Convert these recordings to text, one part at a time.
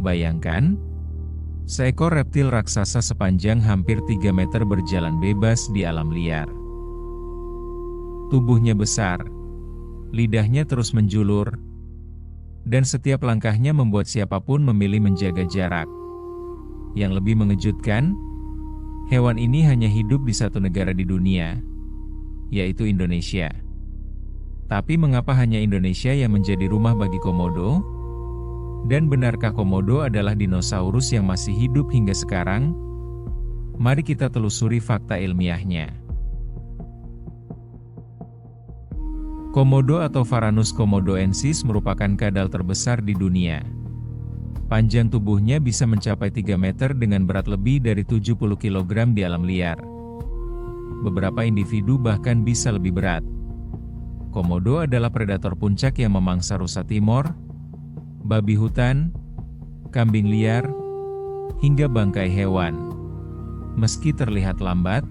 Bayangkan, seekor reptil raksasa sepanjang hampir 3 meter berjalan bebas di alam liar. Tubuhnya besar, lidahnya terus menjulur, dan setiap langkahnya membuat siapapun memilih menjaga jarak. Yang lebih mengejutkan, hewan ini hanya hidup di satu negara di dunia, yaitu Indonesia. Tapi mengapa hanya Indonesia yang menjadi rumah bagi komodo? Dan benarkah komodo adalah dinosaurus yang masih hidup hingga sekarang? Mari kita telusuri fakta ilmiahnya. Komodo atau Varanus komodoensis merupakan kadal terbesar di dunia. Panjang tubuhnya bisa mencapai 3 meter dengan berat lebih dari 70 kg di alam liar. Beberapa individu bahkan bisa lebih berat. Komodo adalah predator puncak yang memangsa rusa Timor, babi hutan, kambing liar, hingga bangkai hewan. Meski terlihat lambat,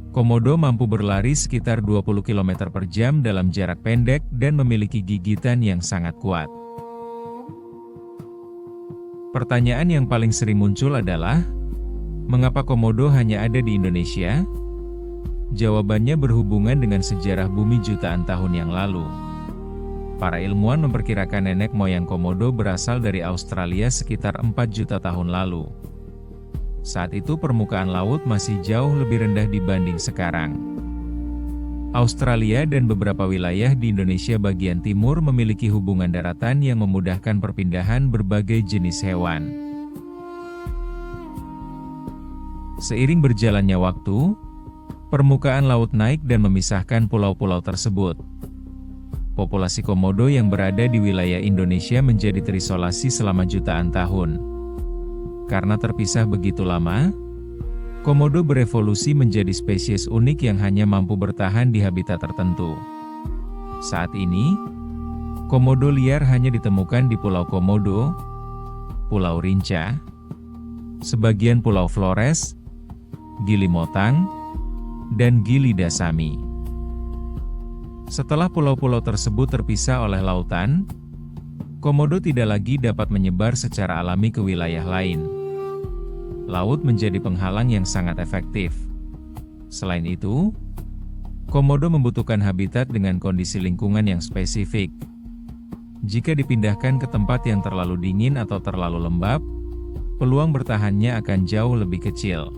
komodo mampu berlari sekitar 20 km per jam dalam jarak pendek dan memiliki gigitan yang sangat kuat. Pertanyaan yang paling sering muncul adalah, mengapa komodo hanya ada di Indonesia? Jawabannya berhubungan dengan sejarah bumi jutaan tahun yang lalu. Para ilmuwan memperkirakan nenek moyang komodo berasal dari Australia sekitar 4 juta tahun lalu. Saat itu permukaan laut masih jauh lebih rendah dibanding sekarang. Australia dan beberapa wilayah di Indonesia bagian timur memiliki hubungan daratan yang memudahkan perpindahan berbagai jenis hewan. Seiring berjalannya waktu, permukaan laut naik dan memisahkan pulau-pulau tersebut. Populasi komodo yang berada di wilayah Indonesia menjadi terisolasi selama jutaan tahun. Karena terpisah begitu lama, komodo berevolusi menjadi spesies unik yang hanya mampu bertahan di habitat tertentu. Saat ini, komodo liar hanya ditemukan di Pulau Komodo, Pulau Rinca, sebagian Pulau Flores, Gili Motang, dan Gili Dasami. Setelah pulau-pulau tersebut terpisah oleh lautan, komodo tidak lagi dapat menyebar secara alami ke wilayah lain. Laut menjadi penghalang yang sangat efektif. Selain itu, komodo membutuhkan habitat dengan kondisi lingkungan yang spesifik. Jika dipindahkan ke tempat yang terlalu dingin atau terlalu lembab, peluang bertahannya akan jauh lebih kecil.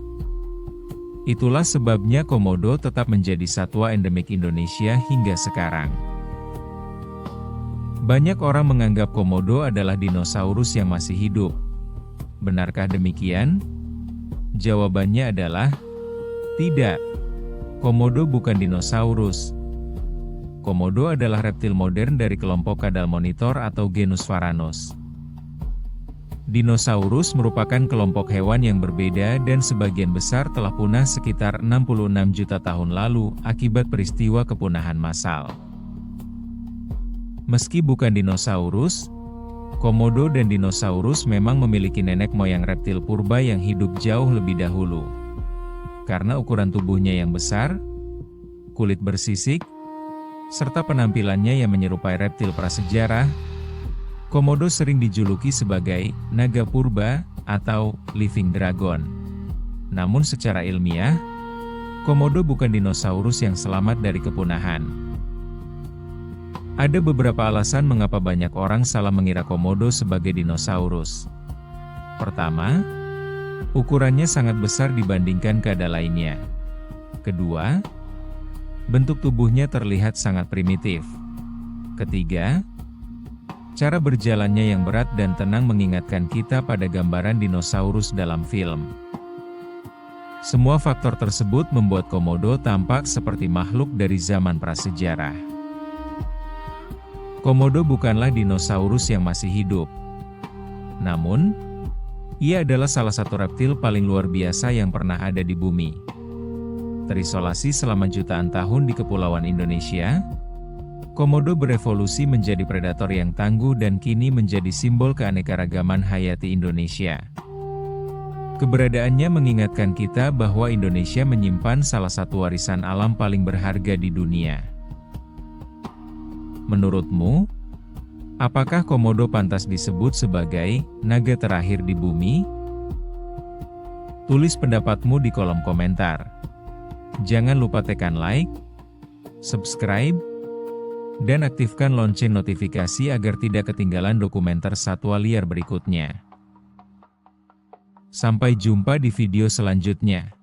Itulah sebabnya komodo tetap menjadi satwa endemik Indonesia hingga sekarang. Banyak orang menganggap komodo adalah dinosaurus yang masih hidup. Benarkah demikian? Jawabannya adalah tidak. Komodo bukan dinosaurus. Komodo adalah reptil modern dari kelompok kadal monitor atau genus Varanus. Dinosaurus merupakan kelompok hewan yang berbeda dan sebagian besar telah punah sekitar 66 juta tahun lalu akibat peristiwa kepunahan massal. Meski bukan dinosaurus, komodo dan dinosaurus memang memiliki nenek moyang reptil purba yang hidup jauh lebih dahulu. Karena ukuran tubuhnya yang besar, kulit bersisik, serta penampilannya yang menyerupai reptil prasejarah, komodo sering dijuluki sebagai naga purba atau living dragon. Namun secara ilmiah, komodo bukan dinosaurus yang selamat dari kepunahan. Ada beberapa alasan mengapa banyak orang salah mengira komodo sebagai dinosaurus. Pertama, ukurannya sangat besar dibandingkan kadal lainnya. Kedua, bentuk tubuhnya terlihat sangat primitif. Ketiga, cara berjalannya yang berat dan tenang mengingatkan kita pada gambaran dinosaurus dalam film. Semua faktor tersebut membuat komodo tampak seperti makhluk dari zaman prasejarah. Komodo bukanlah dinosaurus yang masih hidup. Namun, ia adalah salah satu reptil paling luar biasa yang pernah ada di bumi. Terisolasi selama jutaan tahun di Kepulauan Indonesia, komodo berevolusi menjadi predator yang tangguh dan kini menjadi simbol keanekaragaman hayati Indonesia. Keberadaannya mengingatkan kita bahwa Indonesia menyimpan salah satu warisan alam paling berharga di dunia. Menurutmu, Apakah Komodo pantas disebut sebagai naga terakhir di bumi? Tulis pendapatmu di kolom komentar. Jangan lupa tekan like, subscribe, dan aktifkan lonceng notifikasi agar tidak ketinggalan dokumenter satwa liar berikutnya. Sampai jumpa di video selanjutnya.